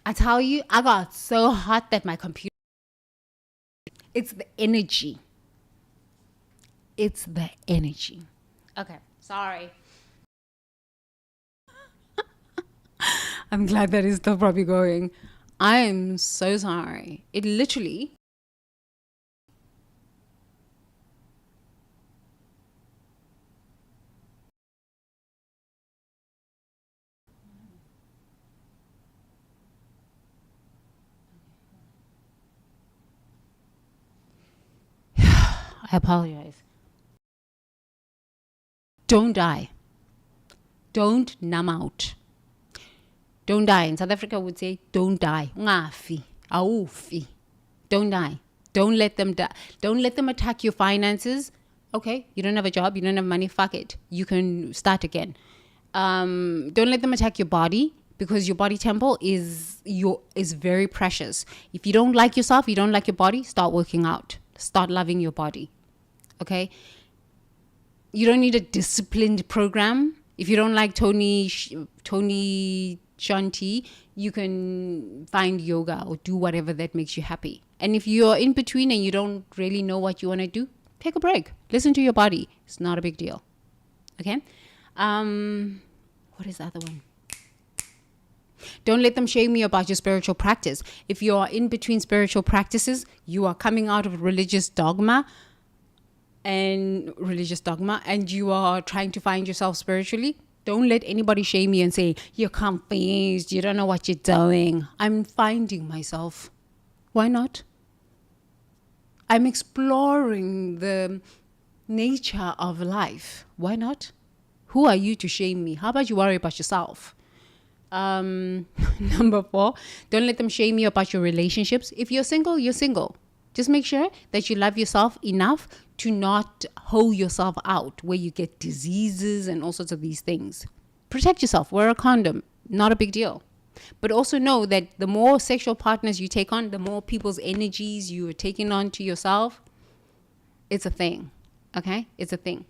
I tell you, I got so hot that my computer, it's the energy. It's the energy. Okay, sorry. I'm glad that is still probably going. I am so sorry. It literally. I apologize. Don't die. Don't numb out. Don't die. In South Africa, would say, don't die. Ungafi. Awufi. Don't die. Don't let them die. Don't let them attack your finances. Okay, you don't have a job, you don't have money, fuck it. You can start again. Don't let them attack your body, because your body temple is very precious. If you don't like yourself, you don't like your body, start working out. Start loving your body. Okay? You don't need a disciplined program. If you don't like Tony Shanti, you can find yoga or do whatever that makes you happy. And if you're in between and you don't really know what you want to do, take a break. Listen to your body. It's not a big deal. Okay? What is the other one? Don't let them shame you about your spiritual practice. If you are in between spiritual practices, you are coming out of religious dogma and you are trying to find yourself spiritually, don't let anybody shame you and say, you're confused, you don't know what you're doing. I'm finding myself. Why not? I'm exploring the nature of life. Why not? Who are you to shame me? How about you worry about yourself? Number 4, don't let them shame you about your relationships. If you're single, you're single. Just make sure that you love yourself enough to not hold yourself out where you get diseases and all sorts of these things. Protect yourself. Wear a condom. Not a big deal. But also know that the more sexual partners you take on, the more people's energies you are taking on to yourself. It's a thing. Okay? It's a thing.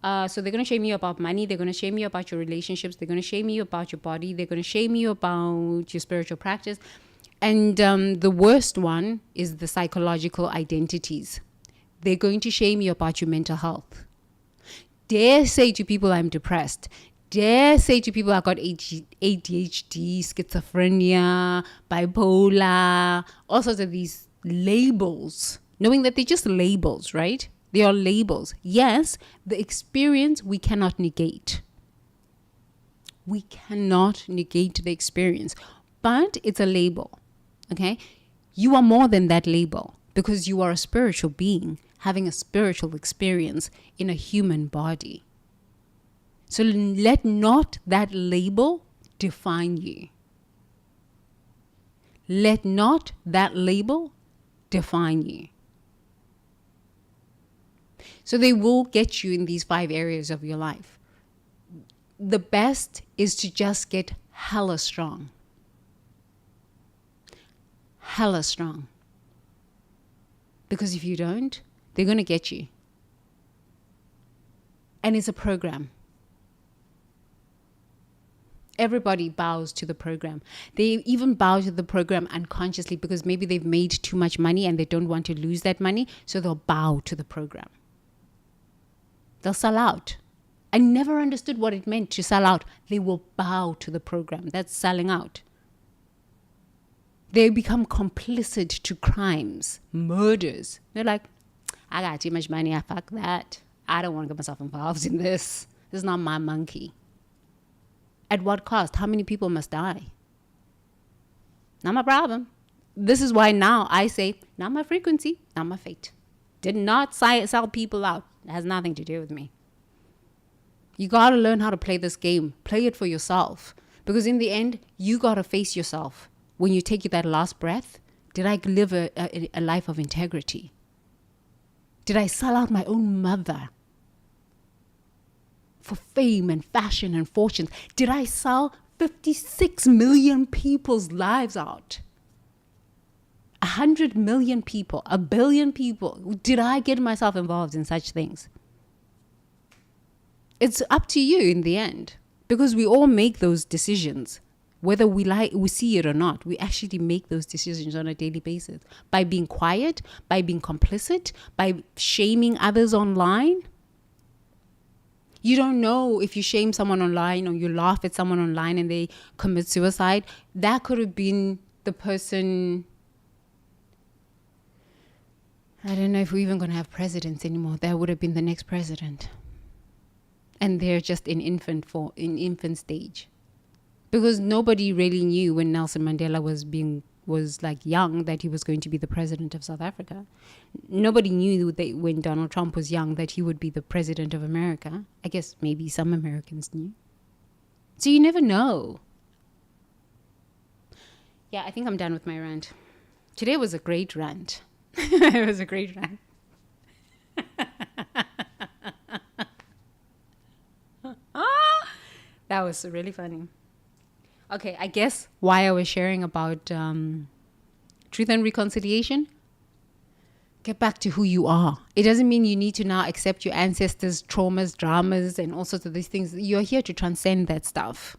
So they're going to shame you about money. They're going to shame you about your relationships. They're going to shame you about your body. They're going to shame you about your spiritual practice. And the worst one is the psychological identities. They're going to shame you about your mental health. Dare say to people, I'm depressed. Dare say to people, I got ADHD, schizophrenia, bipolar, all sorts of these labels, knowing that they're just labels, right? They are labels. Yes, the experience we cannot negate. We cannot negate the experience, but it's a label. Okay? You are more than that label, because you are a spiritual being having a spiritual experience in a human body. So let not that label define you. Let not that label define you. So they will get you in these 5 areas of your life. The best is to just get hella strong. Hella strong. Because if you don't, they're going to get you. And it's a program. Everybody bows to the program. They even bow to the program unconsciously because maybe they've made too much money and they don't want to lose that money. So they'll bow to the program. They'll sell out. I never understood what it meant to sell out. They will bow to the program. That's selling out. They become complicit to crimes, murders. They're like, I got too much money. I fuck that. I don't want to get myself involved in this. This is not my monkey. At what cost? How many people must die? Not my problem. This is why now I say, not my frequency, not my fate. Did not sell people out. It has nothing to do with me. You got to learn how to play this game. Play it for yourself. Because in the end, you got to face yourself. When you take that last breath, did I live a life of integrity? Did I sell out my own mother for fame and fashion and fortunes? Did I sell 56 million people's lives out? 100 million people, 1 billion people. Did I get myself involved in such things? It's up to you in the end, because we all make those decisions. Whether we see it or not, we actually make those decisions on a daily basis. By being quiet, by being complicit, by shaming others online. You don't know if you shame someone online or you laugh at someone online and they commit suicide. That could have been the person. I don't know if we're even going to have presidents anymore. That would have been the next president. And they're just in infant stage. Because nobody really knew when Nelson Mandela was like young that he was going to be the president of South Africa. Nobody knew that when Donald Trump was young that he would be the president of America. I guess maybe some Americans knew. So you never know. Yeah, I think I'm done with my rant. Today was a great rant. It was a great rant. That was really funny. Okay, I guess why I was sharing about truth and reconciliation. Get back to who you are. It doesn't mean you need to now accept your ancestors' traumas, dramas, and all sorts of these things. You're here to transcend that stuff.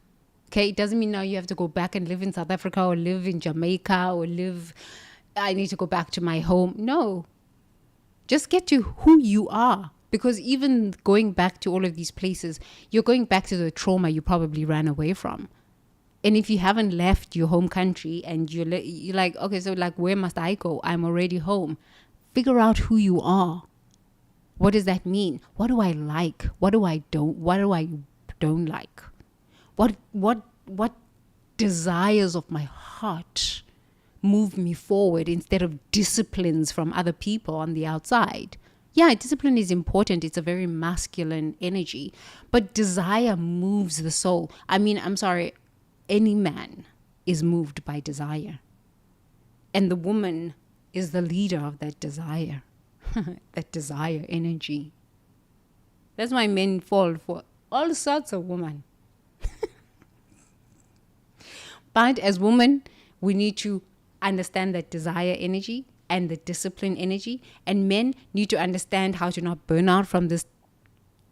Okay, it doesn't mean now you have to go back and live in South Africa or live in Jamaica or I need to go back to my home. No. Just get to who you are. Because even going back to all of these places, you're going back to the trauma you probably ran away from. And if you haven't left your home country and you're like, okay, so like, where must I go? I'm already home. Figure out who you are. What does that mean? What do I like? What do I don't like? What desires of my heart move me forward instead of disciplines from other people on the outside? Yeah, discipline is important. It's a very masculine energy. But desire moves the soul. I mean, I'm sorry, any man is moved by desire. And the woman is the leader of that desire. That desire energy. That's why men fall for all sorts of women. But as women, we need to understand that desire energy and the discipline energy. And men need to understand how to not burn out from this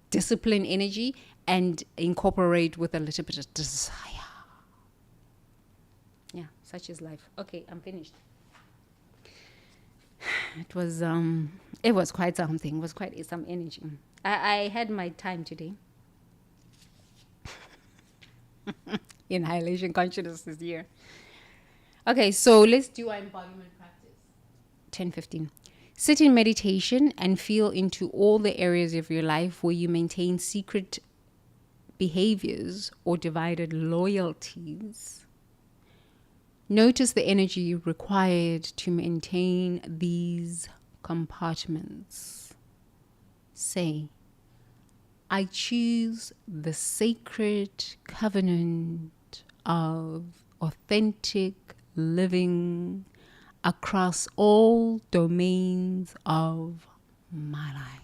discipline energy and incorporate with a little bit of desire. Yeah, such is life. Okay, I'm finished. It was quite something. It was quite some energy. I had my time today. Inhalation consciousness this year. Okay, so let's do our embodiment practice. 10:15. Sit in meditation and feel into all the areas of your life where you maintain secret behaviors or divided loyalties. Notice the energy required to maintain these compartments. Say, I choose the sacred covenant of authentic living across all domains of my life.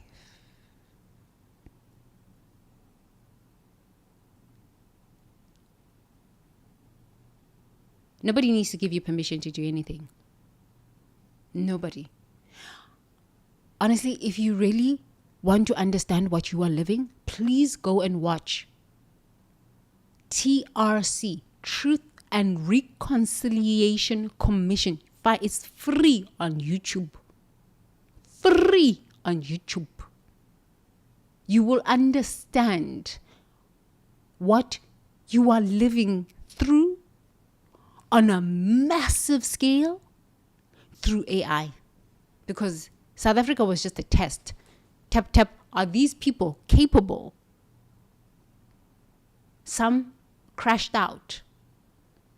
Nobody needs to give you permission to do anything. Nobody. Honestly, if you really want to understand what you are living, please go and watch TRC, Truth and Reconciliation Commission. It's free on YouTube. Free on YouTube. You will understand what you are living through on a massive scale through AI. Because South Africa was just a test. Tap, tap, are these people capable? Some crashed out.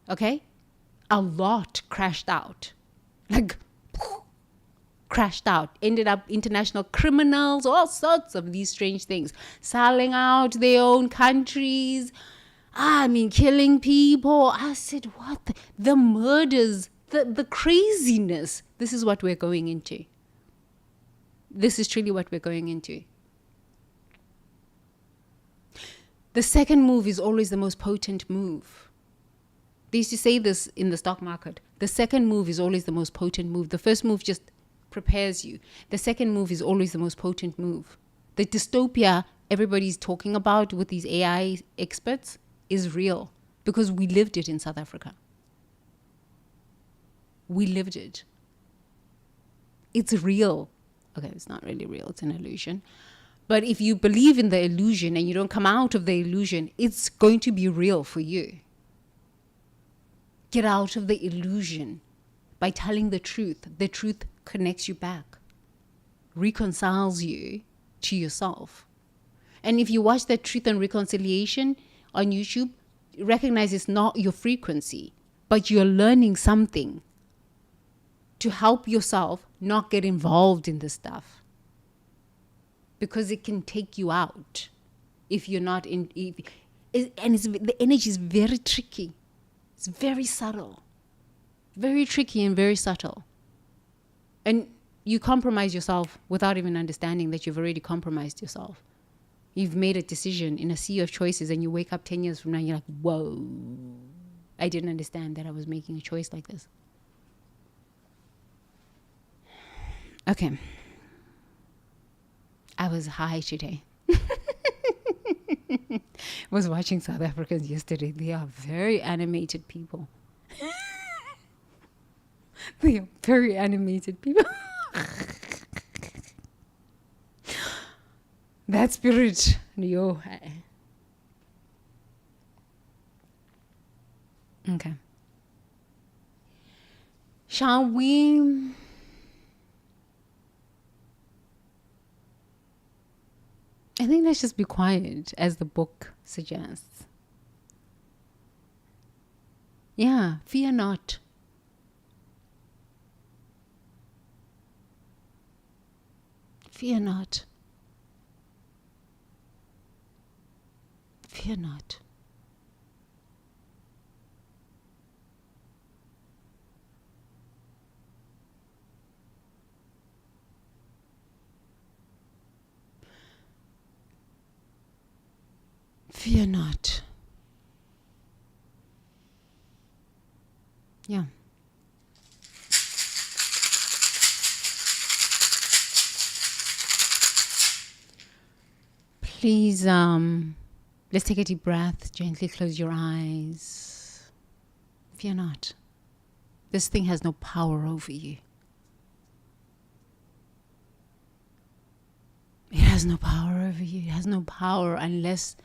Okay? A lot crashed out. Like, crashed out. Ended up international criminals, all sorts of these strange things. Selling out their own countries. Killing people. I said, what? The murders, the craziness. This is what we're going into. This is truly what we're going into. The second move is always the most potent move. They used to say this in the stock market. The second move is always the most potent move. The first move just prepares you. The second move is always the most potent move. The dystopia everybody's talking about with these AI experts is real. because we lived it in South Africa. We lived it. It's real. Okay, it's not really real. It's an illusion. But if you believe in the illusion and you don't come out of the illusion, it's going to be real for you. Get out of the illusion by telling the truth. The truth connects you back, reconciles you to yourself. And if you watch that Truth and Reconciliation on YouTube, recognize it's not your frequency, but you're learning something to help yourself not get involved in this stuff. Because it can take you out if you're not in. The energy is very tricky. It's very subtle. Very tricky and very subtle. And you compromise yourself without even understanding that you've already compromised yourself. You've made a decision in a sea of choices, and you wake up 10 years from now and you're like, whoa, I didn't understand that I was making a choice like this. Okay. I was high today. I was watching South Africans yesterday. They are very animated people. They are very animated people. That spirit, yo. Okay. Shall we? I think let's just be quiet, as the book suggests. Yeah, fear not. Fear not. Fear not. Fear not. Yeah. Please, let's take a deep breath. Gently close your eyes. Fear not. This thing has no power over you. It has no power over you. It has no power unless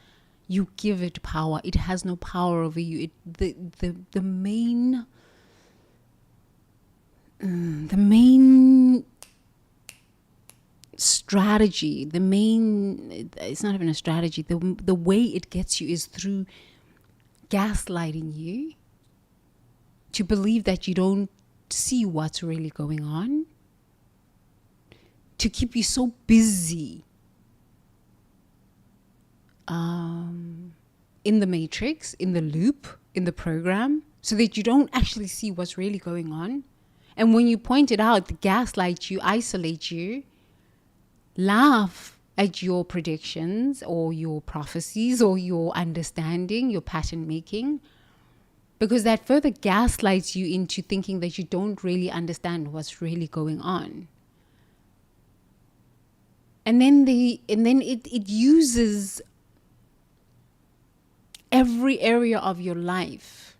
you give it power. It has no power over you. The main strategy, it's not even a strategy. The way it gets you is through gaslighting you to believe that you don't see what's really going on, to keep you so busy in the matrix, in the loop, in the program, so that you don't actually see what's really going on. And when you point it out, they gaslight you, isolate you, laugh at your predictions or your prophecies or your understanding, your pattern making, because that further gaslights you into thinking that you don't really understand what's really going on. And then it uses every area of your life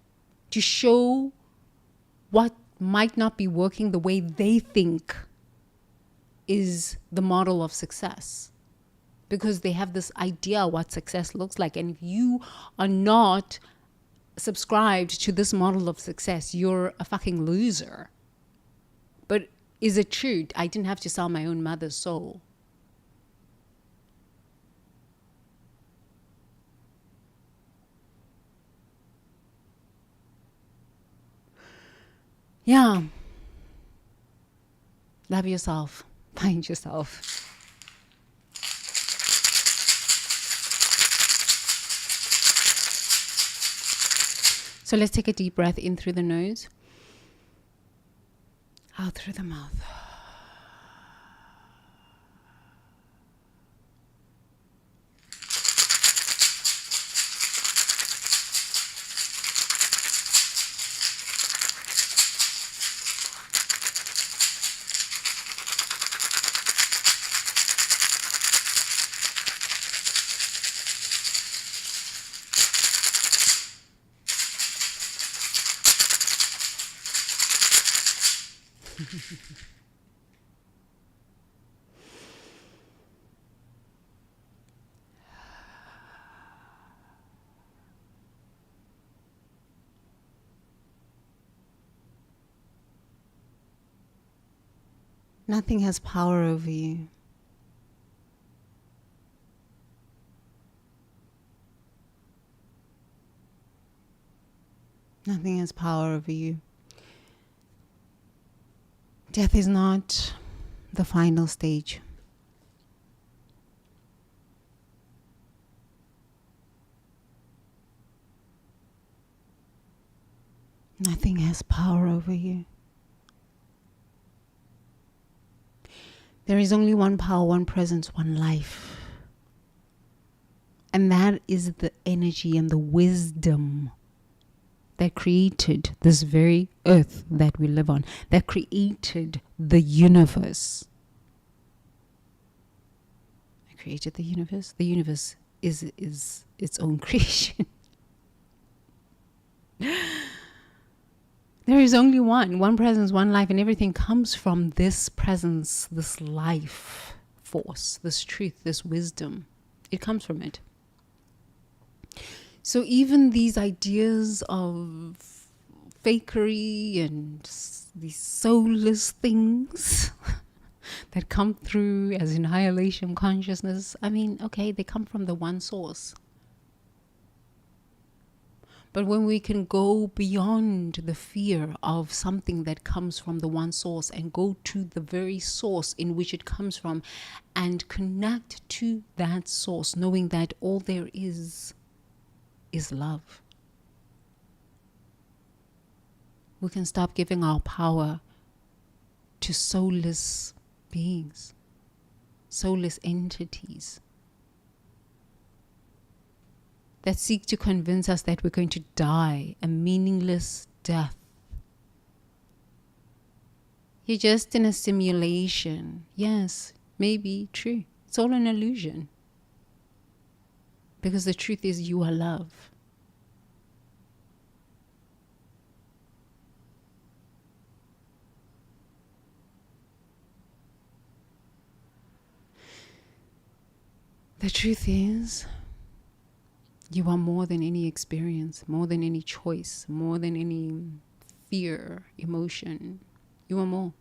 to show what might not be working the way they think is the model of success, because they have this idea what success looks like. And if you are not subscribed to this model of success, you're a fucking loser. But is it true? I didn't have to sell my own mother's soul. Yeah. Love yourself. Find yourself. So let's take a deep breath in through the nose, out through the mouth. Nothing has power over you. Nothing has power over you. Death is not the final stage. Nothing has power over you. There is only one power, one presence, one life. And that is the energy and the wisdom that created this very earth that we live on, that created the universe. That created the universe. The universe is its own creation. There is only one presence, one life, and everything comes from this presence, this life force, this truth, this wisdom. It comes from it. So even these ideas of fakery and these soulless things that come through as annihilation consciousness, I mean, okay, they come from the one source. But when we can go beyond the fear of something that comes from the one source and go to the very source in which it comes from and connect to that source, knowing that all there is love, we can stop giving our power to soulless beings, soulless entities that seek to convince us that we're going to die a meaningless death. You're just in a simulation. Yes, maybe true. It's all an illusion. Because the truth is you are love. The truth is you are more than any experience, more than any choice, more than any fear, emotion. You are more.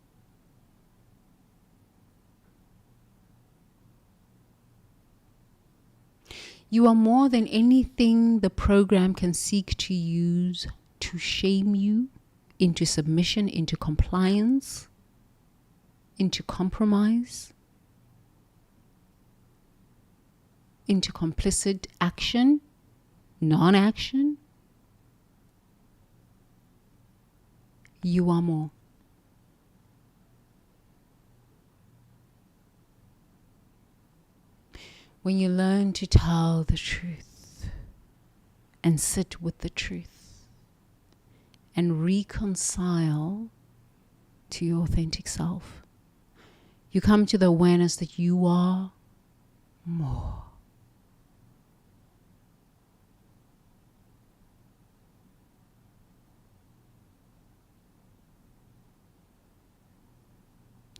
You are more than anything the program can seek to use to shame you into submission, into compliance, into compromise, into complicit action, non-action. You are more. When you learn to tell the truth and sit with the truth and reconcile to your authentic self, you come to the awareness that you are more.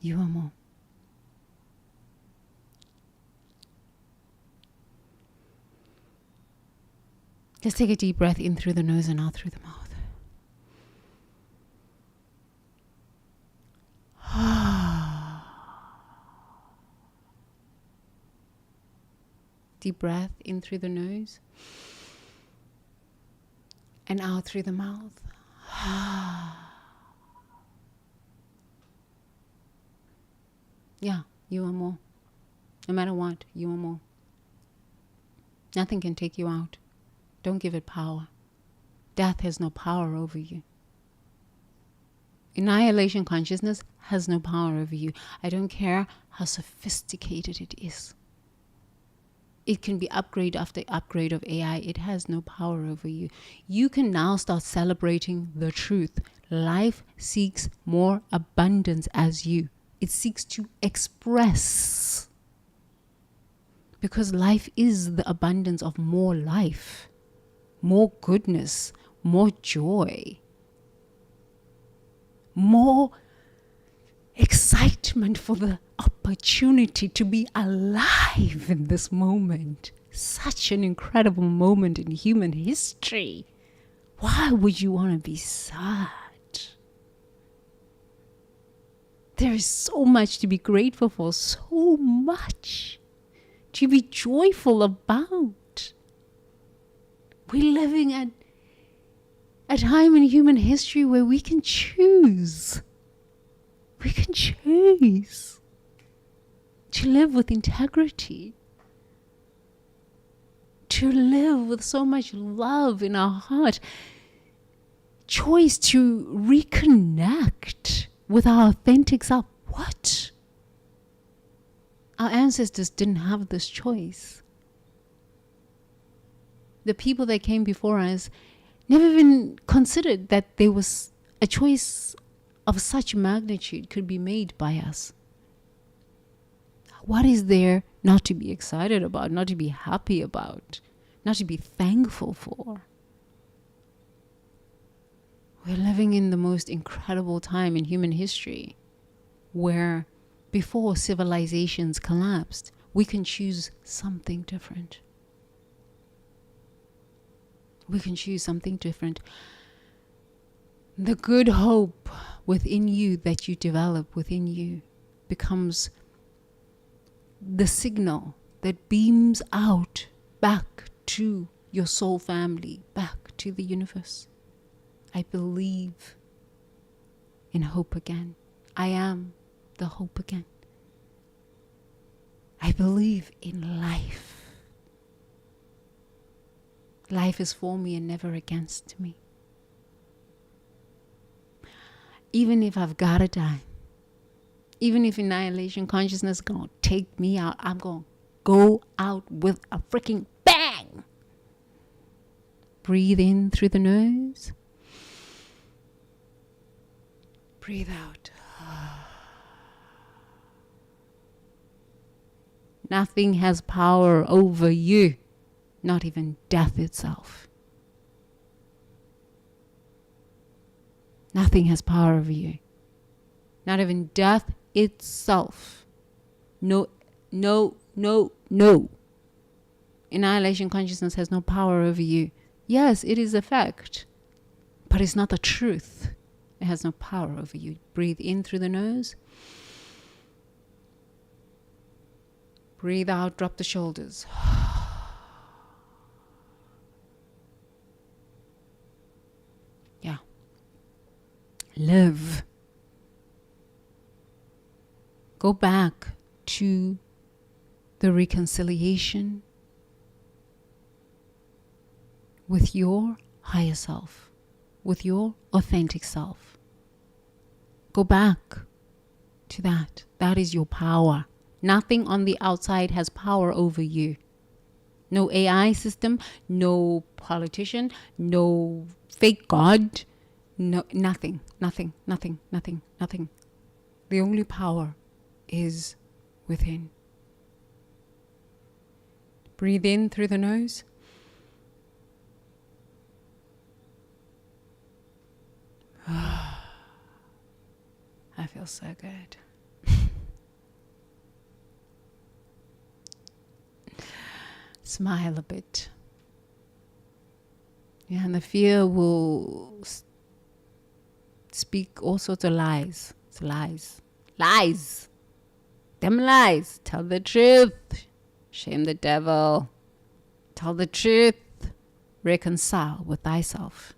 You are more. Just take a deep breath in through the nose and out through the mouth. Deep breath in through the nose and out through the mouth. Yeah, you are more. No matter what, you are more. Nothing can take you out. Don't give it power. Death has no power over you. Annihilation consciousness has no power over you. I don't care how sophisticated it is. It can be upgrade after upgrade of AI. It has no power over you. You can now start celebrating the truth. Life seeks more abundance as you. It seeks to express. Because life is the abundance of more life, more goodness, more joy, more excitement for the opportunity to be alive in this moment. Such an incredible moment in human history. Why would you want to be sad? There is so much to be grateful for, so much to be joyful about. We're living at a time in human history where we can choose. We can choose to live with integrity, to live with so much love in our heart, choice to reconnect with our authentic self. What? Our ancestors didn't have this choice. The people that came before us never even considered that there was a choice of such magnitude could be made by us. What is there not to be excited about, not to be happy about, not to be thankful for? We're living in the most incredible time in human history where before civilizations collapsed, we can choose something different. We can choose something different. The good hope within you that you develop within you becomes the signal that beams out back to your soul family, back to the universe. I believe in hope again. I am the hope again. I believe in life. Life is for me and never against me. Even if I've got to die, even if annihilation consciousness is going to take me out, I'm going to go out with a freaking bang. Breathe in through the nose. Breathe out. Nothing has power over you, not even death itself. Nothing has power over you, not even death itself. No. Annihilation consciousness has no power over you. Yes, it is a fact, but it's not the truth. It has no power over you. Breathe in through the nose. Breathe out, drop the shoulders. Yeah. Live. Go back to the reconciliation with your higher self, with your authentic self. Go back to that. That is your power. Nothing on the outside has power over you. No AI system, no politician, no fake God, no nothing. The only power is within. Breathe in through the nose. I feel so good. Smile a bit. Yeah, and the fear will speak all sorts of lies. It's lies. Lies. Them lies. Tell the truth. Shame the devil. Tell the truth. Reconcile with thyself.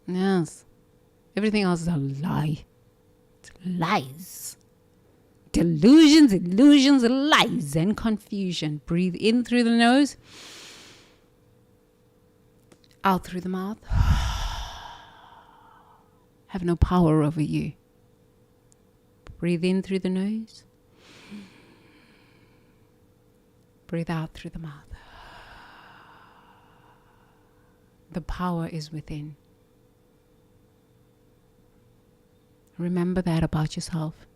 Yes. Everything else is a lie. It's lies. Delusions, illusions, lies, and confusion. Breathe in through the nose. Out through the mouth. Have no power over you. Breathe in through the nose. Breathe out through the mouth. The power is within. Remember that about yourself.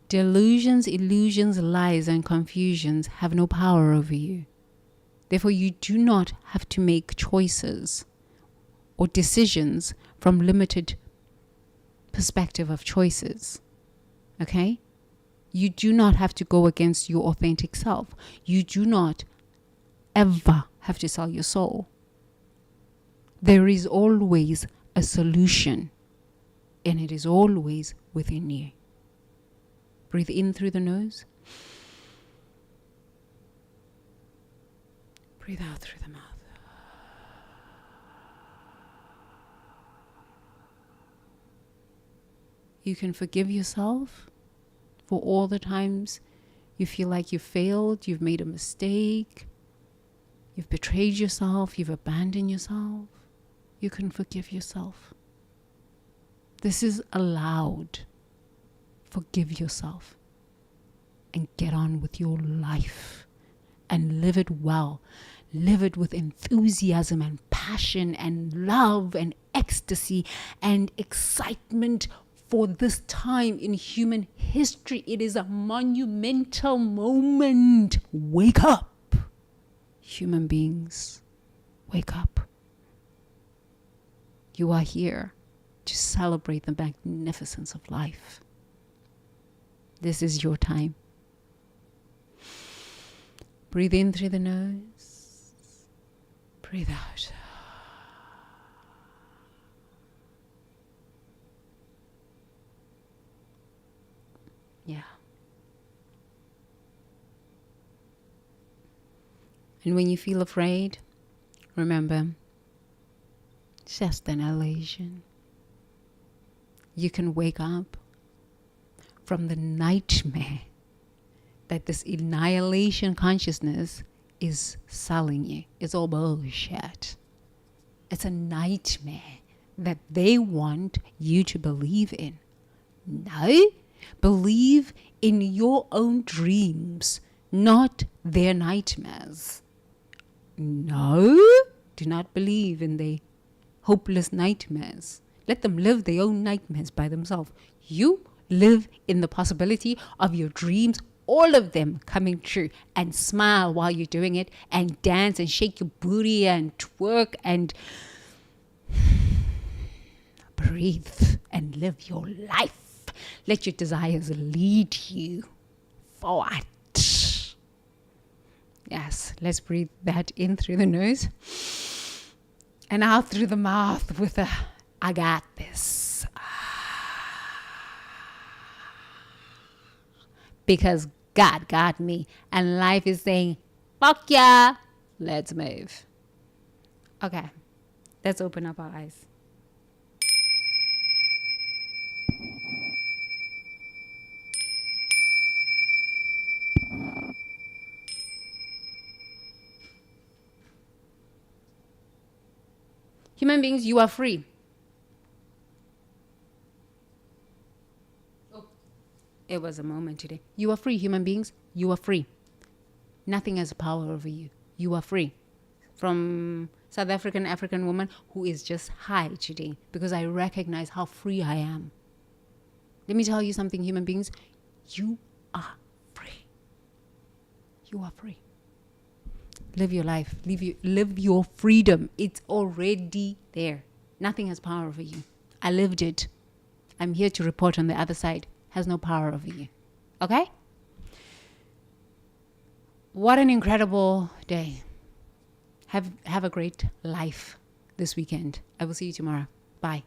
Delusions, illusions, lies, and confusions have no power over you. Therefore, you do not have to make choices or decisions from limited perspective of choices. Okay? You do not have to go against your authentic self. You do not ever have to sell your soul. There is always a solution, and it is always within you. Breathe in through the nose. Breathe out through the mouth. You can forgive yourself for all the times you feel like you've failed, you've made a mistake, you've betrayed yourself, you've abandoned yourself. You can forgive yourself. This is allowed. Forgive yourself and get on with your life and live it well. Live it with enthusiasm and passion and love and ecstasy and excitement for this time in human history. It is a monumental moment. Wake up. Human beings, wake up. You are here to celebrate the magnificence of life. This is your time. Breathe in through the nose. Breathe out. Yeah. And when you feel afraid, remember, it's just an illusion. You can wake up from the nightmare that this annihilation consciousness is selling you. It's all bullshit. It's a nightmare that they want you to believe in. No, believe in your own dreams, not their nightmares. No, do not believe in their hopeless nightmares. Let them live their own nightmares by themselves. You live in the possibility of your dreams, all of them coming true, and smile while you're doing it, and dance and shake your booty and twerk and breathe and live your life. Let your desires lead you forward. Yes, let's breathe that in through the nose and out through the mouth with a I got this. Because God got me, and life is saying, fuck yeah, let's move. Okay, let's open up our eyes. Human beings, you are free. It was a moment today. You are free, human beings. You are free. Nothing has power over you. You are free. From South African woman who is just high today because I recognize how free I am. Let me tell you something, human beings. You are free. You are free. Live your life. Live your freedom. It's already there. Nothing has power over you. I lived it. I'm here to report on the other side. Has no power over you. Okay? What an incredible day. Have a great life this weekend. I will see you tomorrow. Bye.